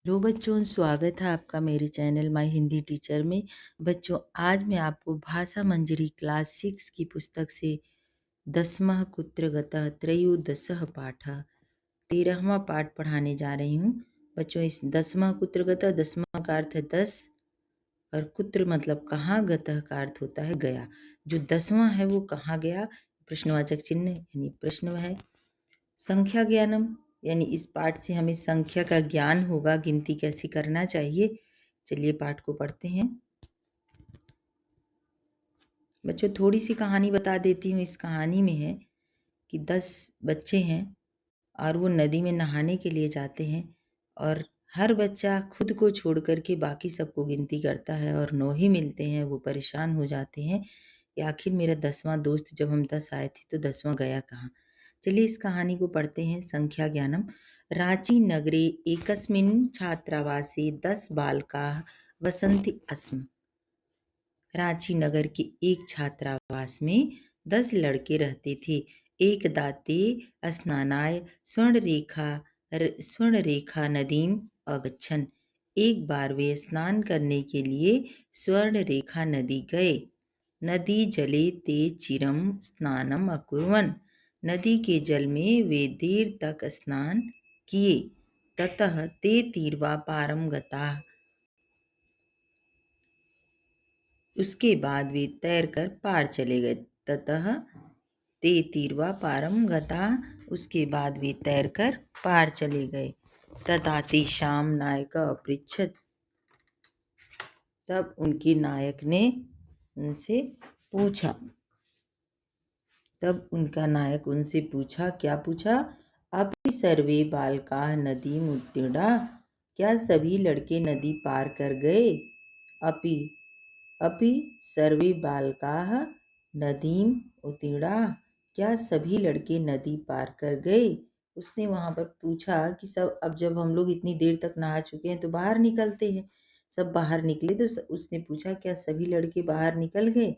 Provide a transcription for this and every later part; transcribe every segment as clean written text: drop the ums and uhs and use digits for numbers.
Hello बच्चों, स्वागत है आपका मेरे चैनल माय हिंदी टीचर में। बच्चों, आज मैं आपको भाषा मंजरी क्लास 6 की पुस्तक से 10वां कुत्रगतः त्रयोदशः पाठः 13वां पाठ पढ़ाने जा रही हूँ। बच्चों, इस 10वां कुत्रगतः, 10वां का अर्थ है 10 और कुत्र मतलब कहाँ, गतः का अर्थ होता है गया। जो 10वां है वो कहाँ गया, प्रश्नवाचक चिन्ह यानी प्रश्न है। संख्या ज्ञानम यानी इस पाठ से हमें संख्या का ज्ञान होगा, गिनती कैसे करना चाहिए। चलिए पाठ को पढ़ते हैं। बच्चों, थोड़ी सी कहानी बता देती हूँ। इस कहानी में है कि 10 बच्चे हैं और वो नदी में नहाने के लिए जाते हैं और हर बच्चा खुद को छोड़ करके बाकी सबको गिनती करता है और 9 ही मिलते हैं। वो परेशान हो जाते हैं कि आखिर मेरा 10वां दोस्त, जब हम 10 आए थे तो 10वां गया कहाँ। चलिए इस कहानी को पढ़ते हैं। संख्या ज्ञानम। रांची नगरे एकस्मिन् छात्रावासे 10 बालकाः वसन्ति अस्म। रांची नगर के एक छात्रावास में 10 लड़के रहते थे। एक दाते स्नानाय स्वर्णरेखा नदीम अगच्छन्। एक बार वे स्नान करने के लिए स्वर्णरेखा नदी गए। नदी जले ते चिरम स्नानम अकुर्वन्। नदी के जल में वे देर तक स्नान किए। ततः ते तीर्वा पारम गताः। उसके बाद वे तैरकर पार चले गए। ततः ते तीर्वा पारम गता। उसके बाद वे तैरकर पार चले गए। तथा तेषां नायक अपृच्छत्। तब उनके नायक ने उनसे पूछा। क्या पूछा? अपि सर्वे बालकाः नदीम् उत्तीर्णा। क्या सभी लड़के नदी पार कर गए? अपि सर्वे बालकाः नदीम उत्तीर्णा। क्या सभी लड़के नदी पार कर गए? उसने वहां पर पूछा कि सब, अब जब हम लोग इतनी देर तक नहा चुके हैं तो बाहर निकलते हैं। सब बाहर निकले तो उसने पूछा क्या सभी लड़के बाहर निकल गए?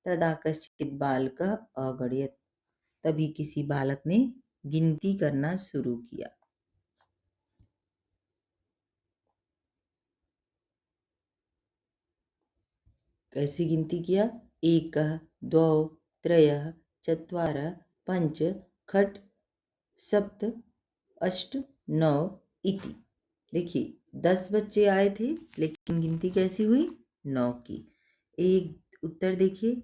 तदा कश्चित् बालकः अगणयत्। तभी किसी बालक ने गिनती करना शुरू किया। कैसी गिनती किया? 1 2 3 4 5 खट 7 8 9 इति। देखिए 10 बच्चे आए थे लेकिन गिनती कैसी हुई? 9 की। एक उत्तर देखिए।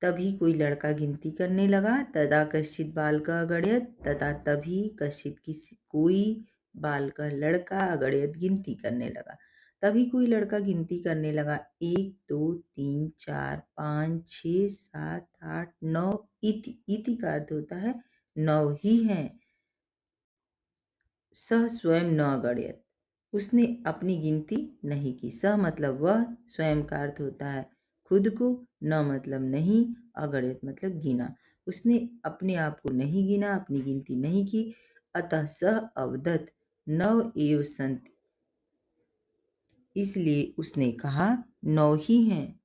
तभी कोई लड़का गिनती करने लगा। तदा कश्चित बालका अगणयत्। तथा तभी कश्चित कोई बालका लड़का अगणयत् गिनती करने लगा। तभी कोई लड़का गिनती करने लगा। 1 2 3 4 5 6 7 8 9 इति। इति का अर्थ होता है 9 ही हैं। सह स्वयं न अगणयत्। उसने अपनी गिनती नहीं की। सह मतलब वह, स्वयं का अर्थ होता है खुद को, न मतलब नहीं, अगणयत् मतलब गिना। उसने अपने आप को नहीं गिना, अपनी गिनती नहीं की। अतः सह अवदत् 9 एव सन्ति। इसलिए उसने कहा 9 ही हैं।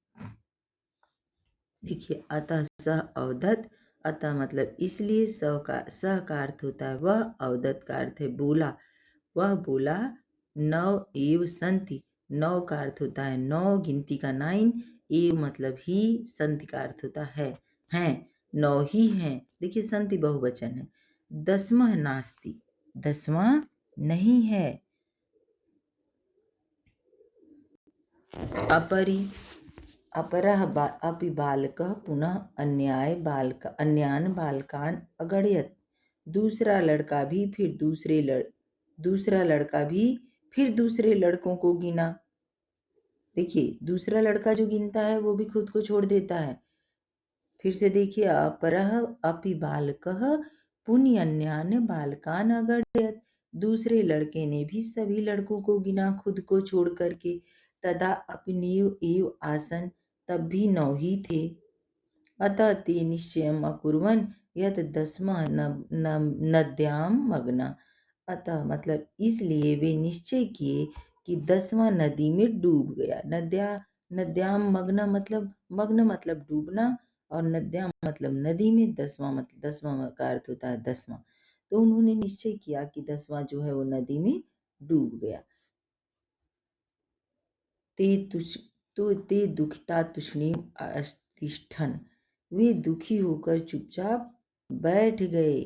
देखिए, अतः सह अवदत्। अतः मतलब इसलिए, सह का अर्थ होता है वह, अवदत् का अर्थ है बोला। वह बोला 9 एव सन्ति। 9 का अर्थ होता है 9, गिनती का 9। एव मतलब ही, संति का अर्थ होता है हैं। 9 ही हैं। देखिए संति बहुवचन है। 10वां नास्ति। 10वां नहीं है। अपरः अपि बालकः पुनः अन्यान् बालकान् अगणयत्। दूसरा लड़का भी फिर दूसरे लड़कों को गिना। देखिए दूसरा लड़का जो गिनता है वो भी खुद को छोड़ देता है। फिर से देखिए, अपरः अपि बालकः पुन्यन्यान् बालकान् अगणयत्। दूसरे लड़के ने भी सभी लड़कों को गिना खुद को छोड़ करके। तदा अपि नैव एव आसन्। तब भी 9 ही थे। अतः ते निश्चयम् अकुर्वन् यत् 10वां नद्यां मग्ना। अतः मतलब इसलिए वे निश्चय किए कि 10वां नदी में डूब गया। नद्याम मग्न मतलब डूबना, और नद्याम मतलब नदी में। 10वां मतलब 10वां का अर्थ होता है 10वां। तो उन्होंने निश्चय किया कि 10वां जो है वो नदी में डूब गया। ते दुखिता तुष्णीम अतिष्ठन, वे दुखी होकर चुपचाप बैठ गए।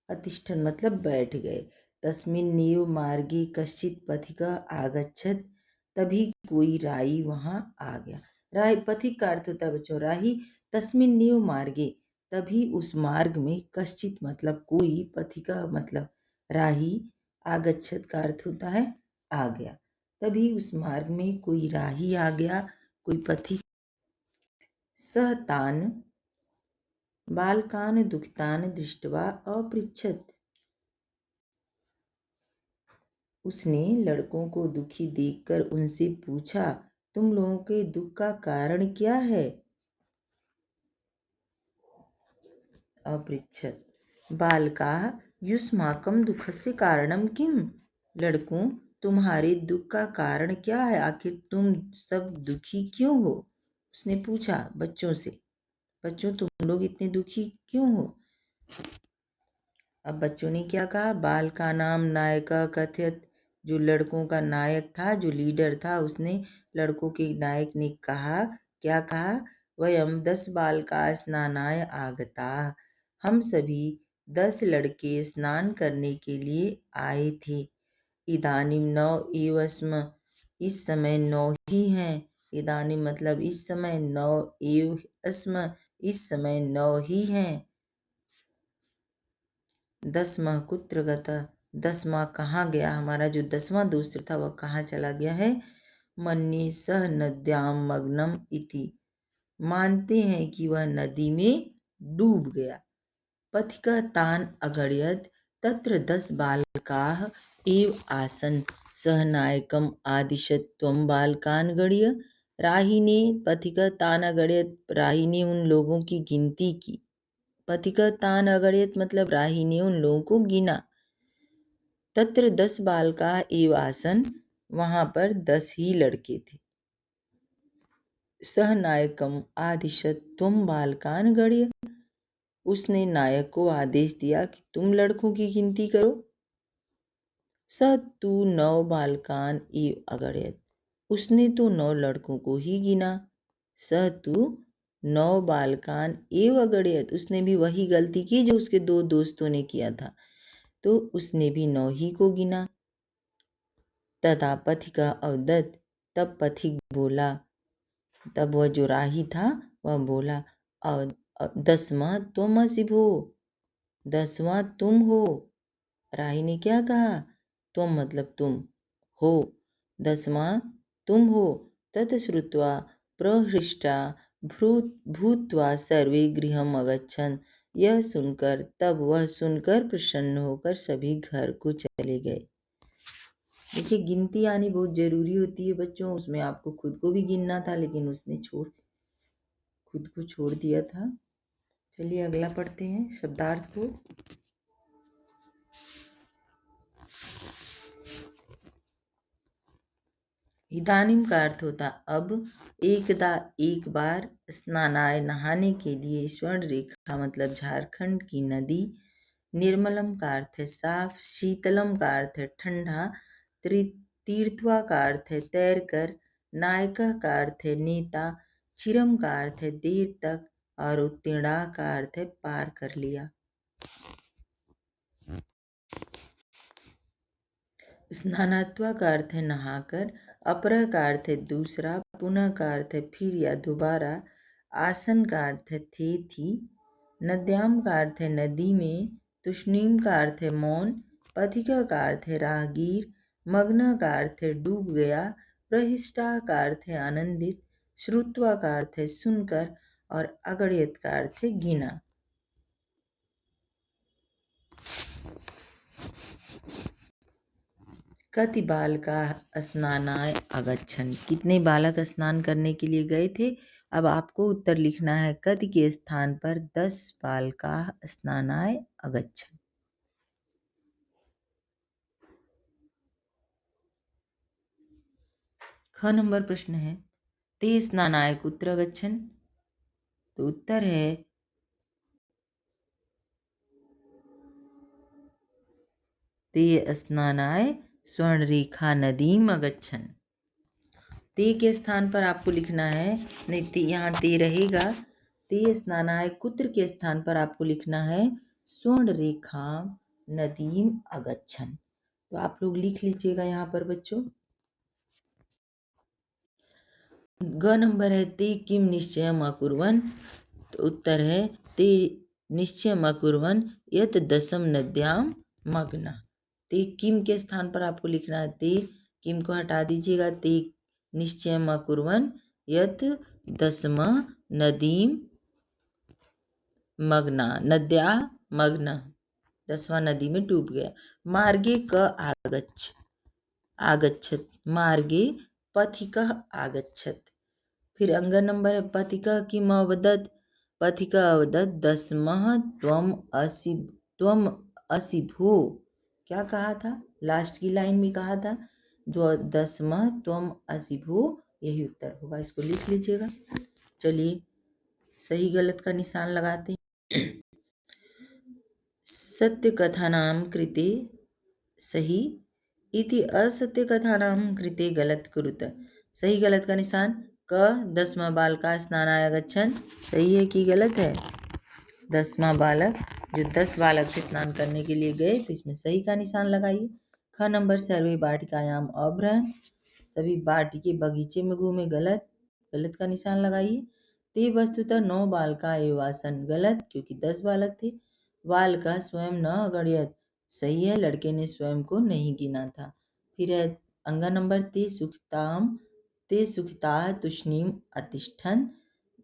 अतिष्ठन मतलब बैठ गए। तस्मिन्नेव मार्गे कश्चित् पथिकः आगच्छत्, तभी कोई राही वहां आ गया। राही पथिक का अर्थ होता है बच्चों राही। तस्मिन्नेव मार्गे, तभी उस मार्ग में, कश्चित् मतलब कोई, पथिका मतलब राही, आगच्छत का अर्थ होता है आ गया। तभी उस मार्ग में कोई राही आ गया, कोई पथिक। सह तान बालकान दुखितान दृष्ट्वा अपृच्छत्, उसने लड़कों को दुखी देखकर उनसे पूछा, तुम लोगों के दुख का कारण क्या है? अपृच्छत् बालकाः युष्माकं दुःखस्य कारणं किम्? लड़कों, तुम्हारे दुख का कारण क्या है? आखिर तुम सब दुखी क्यों हो? उसने पूछा बच्चों से, बच्चों तुम लोग इतने दुखी क्यों हो? अब बच्चों ने क्या कहा? बाल का नाम नायका कथित, जो लड़कों का नायक था, जो लीडर था, उसने लड़कों के नायक ने कहा, क्या कहा? वयम 10 बालका स्नानाय आगता, हम सभी 10 लड़के स्नान करने के लिए आए थे। इदानीम 9 एव स्म, इस समय 9 ही हैं। इदानीम मतलब इस समय, 9 एव स्म, इस समय 9 ही हैं। 10वां कुत्र गता, 10वां कहाँ गया? हमारा जो 10वां दोस्त था वह कहाँ चला गया है? मन्ये सह नद्याम मग्नम इति, मानते हैं कि वह नदी में डूब गया। पथिकः तान अगणयत्, तत्र 10 बालकाः एव आसन्, सह नायकम् आदिशत् त्वं बालकान् गणय। राही ने पथिकः तान अगणयत्, राही ने उन लोगों की गिनती की। पथिकः तान अगणयत् मतलब राही ने उन लोगों को गिना। तत्र 10 बालका एव आसन, वहां पर 10 ही लड़के थे। सह नायकम आदिशत त्वं बालकान गणय, उसने नायक को आदेश दिया कि तुम लड़कों की गिनती करो। स तू 9 बालकान एव अगणयत्, उसने तो 9 लड़कों को ही गिना। स तू 9 बालकान एव अगणयत्, उसने भी वही गलती की जो उसके 2 दोस्तों ने किया था, तो उसने भी 9 ही को गिना। तथा पथिका अवदत्, तब पथिक बोला, तब वह जो राही था वह बोला, 10वां त्वमसि भो, 10वां तुम हो। राही ने क्या कहा? त्वम मतलब तुम, हो 10वां तुम हो। तत् श्रुत्वा प्रहृष्टा भूत्वा सर्वे गृहम् अगच्छन्, यह सुनकर, तब वह सुनकर प्रसन्न होकर सभी घर को चले गए। देखिए गिनती आनी बहुत जरूरी होती है बच्चों, उसमें आपको खुद को भी गिनना था लेकिन उसने खुद को छोड़ दिया था। चलिए अगला पढ़ते हैं शब्दार्थ को। इदानीम का अर्थ होता अब, एकदा एक बार, स्नानाय नहाने के लिए, स्वर्ण रेखा मतलब झारखंड की नदी, निर्मलम का अर्थ है साफ, शीतलम का अर्थ है ठंडा, तीर्थवा का अर्थ है तैर कर, नायका का अर्थ है नेता, चिरम का अर्थ है देर तक, और उत्तीर्णा का अर्थ है पार कर लिया। स्नानात्वा का अर्थ है नहाकर, अपरः का अर्थ है दूसरा, पुनः का अर्थ है फिर या दोबारा, आसन का अर्थ है थे थी, नद्याम का अर्थ है नदी में, तुष्णीम का अर्थ है मौन, पथिका का अर्थ है राहगीर, मग्न का अर्थ है डूब गया, प्रहिष्टा का अर्थ है आनंदित, श्रुत्वा का अर्थ है सुनकर, और अगणित का अर्थ है गिना। कति बालका स्नानाय अगच्छन्, कितने बालक स्नान करने के लिए गए थे? अब आपको उत्तर लिखना है। कति के स्थान पर 10 बालका स्नानाय अगच्छन्। ख नंबर प्रश्न है, ते स्नानाय कुत्र गच्छन्? तो उत्तर है ते स्नानाय स्वर्णरेखा नदीम अगच्छन्। ते के स्थान पर आपको लिखना है, नहीं ते यहाँ ते रहेगा, ते स्नानाय कुत्र के स्थान पर आपको लिखना है स्वर्ण रेखा नदीम अगच्छन। तो आप लोग लिख लीजिएगा यहाँ पर बच्चों। ग नंबर है ते किम निश्चयम अकुर्वन्, तो उत्तर है ते निश्चयम अकुर्वन् यत दशम नद्याम मग्न। ते किम के स्थान पर आपको लिखना है, ते किम को हटा दीजिएगा, ते निश्चयम अकुर्वन् यत दशम नदीम मग्ना, नद्या मग्न, 10वां नदी में डूब गया। मार्गे क आगच्छत, मार्गे पथिकः आगच्छत। फिर अंग नंबर है पथिकः किम अवदत्, पथिकः अवदत् दस्मः त्वम असि भो। क्या कहा था, लास्ट की लाइन में कहा था दस्मः त्वम असि भो, यही उत्तर होगा, इसको लिख लीजिएगा। चलिए सही गलत का निशान लगाते हैं। सत्य कथानां कृते सही इति असत्य कथानां कृते गलत कुरुत। सही गलत का निशान क 10वां बालका स्नानाय गच्छन्, सही है कि गलत है? 10वां बालक जो 10 बालक थे स्नान करने के लिए गए, तो इसमें सही का निशान लगाइए। ख नंबर सर्वे वाटिकायाम अभ्रहन्, सभी वाटिके बगीचे में घूमे, गलत, गलत का निशान लगाइए। ते वस्तुतः 9 बालका एव आसन, गलत, क्योंकि 10 बालक थे। बालका स्वयं न अगण्यत, सही है, लड़के ने स्वयं को नहीं गिना था। फिर है अंगा नंबर ते सुखिता तुष्णीम अतिष्ठन,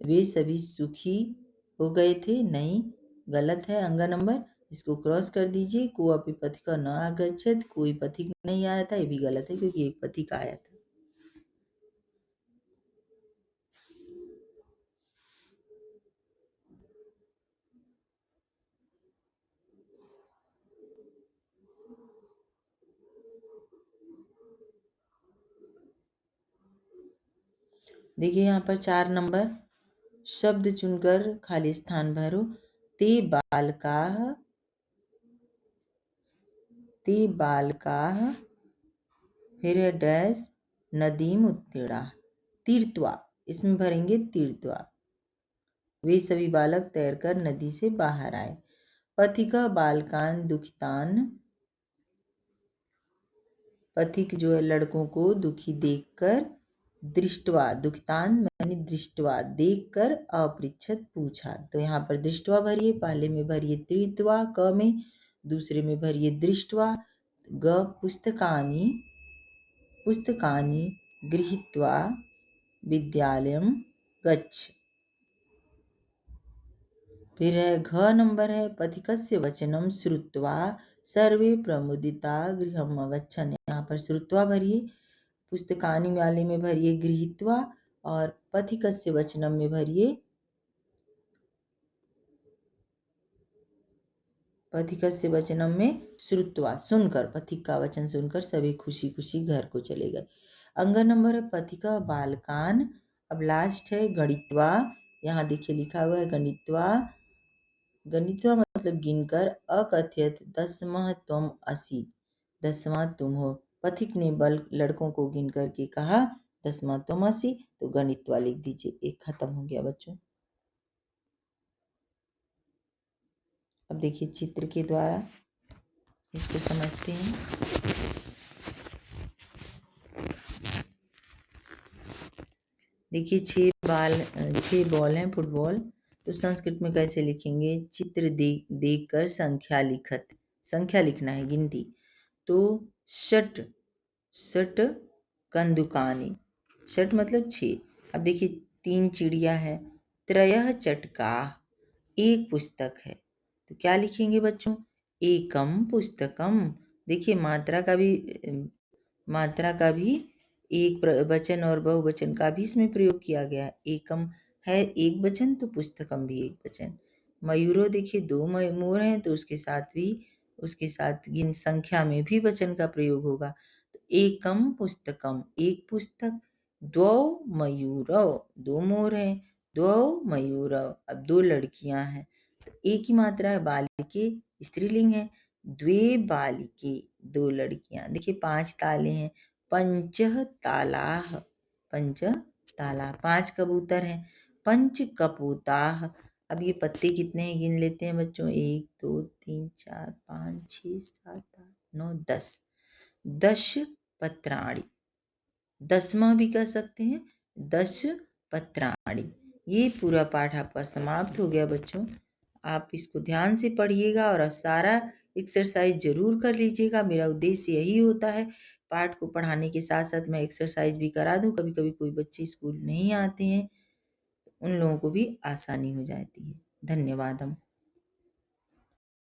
वे सभी सुखी हो गए थे, नहीं, गलत है अंगा नंबर, इसको क्रॉस कर दीजिए। को अपि पथिका न आगच्छत, कोई पथिक नहीं आया था, ये भी गलत है क्योंकि एक पथिक आया था। देखिए यहाँ पर 4 नंबर शब्द चुनकर खाली स्थान भरो। ते बालकाः फिर है डैश नदीम उत्तीर्णा, तीर्थवा, इसमें भरेंगे तीर्थवा, वे सभी बालक तैरकर नदी से बाहर आए। पथिका बालकान दुखितान, पथिक जो है लड़कों को दुखी देखकर, दृष्टवा, दुखितान मैंने दृष्टवा, देखकर, अपृच्छत पूछा, तो यहाँ पर दृष्टवा भरिए, पहले में भरिए तीर्थवा क में, दूसरे में भरिए दृष्टवा। ग पुस्तकानि गृहीत्वा विद्यालयं गच्छ। फिर है घ नंबर है पथिकस्य वचनम श्रुत्वा सर्वे प्रमुदिता गृहम अगच्छन्, यहाँ पर श्रुत्वा भरिए, पुस्तकानि वाले में भरिए गृहीत्वा, और पथिकस्य वचनम में भरिए, पथिकस्य वचनम में श्रुत्वा, सुनकर, पथिक का वचन सुनकर सभी खुशी खुशी घर को चले गए। अंग नंबर है पथिका बालकान, अब लास्ट है गणित्वा, यहाँ देखिए लिखा हुआ है गणित्वा, गणित्वा मतलब गिनकर, अकथयत दसमः त्वम असि, 10वां तुम हो। पथिक ने लड़कों को गिन करके कहा 10वां तुम असि, तो गणित्वा लिख दीजिए। एक खत्म हो गया बच्चों। अब देखिए चित्र के द्वारा इसको समझते हैं। देखिए 6 बॉल हैं फुटबॉल, तो संस्कृत में कैसे लिखेंगे, चित्र देख कर संख्या लिखत, संख्या लिखना है, गिनती। तो षट कंदुकानी, षट मतलब 6। अब देखिए 3 चिड़िया है, त्रयः चटका, एक पुस्तक है, तो क्या लिखेंगे बच्चों, एकम पुस्तकम। देखिए मात्रा का भी एक वचन और बहुवचन का भी इसमें प्रयोग किया गया है। एकम है एक वचन, तो पुस्तकम भी एक वचन। मयूरो देखिए 2 मोर हैं, तो उसके साथ गिन संख्या में भी वचन का प्रयोग होगा। तो एकम पुस्तकम, एक पुस्तक। द्वौ मयूरौ, 2 मोर हैं, द्वौ मयूरौ, अब 2 लड़कियां हैं, तो एक ही मात्रा है, बालिके स्त्रीलिंग है। द्वे बालिके, 2 लड़कियां। देखिए 5 ताले हैं, पंचह तालाह, पंच ताला, 5 कबूतर हैं। पंच कपूताः। अब ये पत्ते कितने हैं गिन लेते हैं बच्चों। 1 2 3 4 5 6 7 8 9 10। 10 पत्राणि। 10वां भी कह सकते हैं, 10 पत्राणि। ये पूरा पाठ आपका समाप्त हो गया बच्चों। आप इसको ध्यान से पढ़िएगा और सारा एक्सरसाइज जरूर कर लीजिएगा। मेरा उद्देश्य यही होता है, पाठ को पढ़ाने के साथ साथ मैं एक्सरसाइज भी करा दूं। कभी कभी कोई बच्चे स्कूल नहीं आते हैं, तो उन लोगों को भी आसानी हो जाती है। धन्यवाद।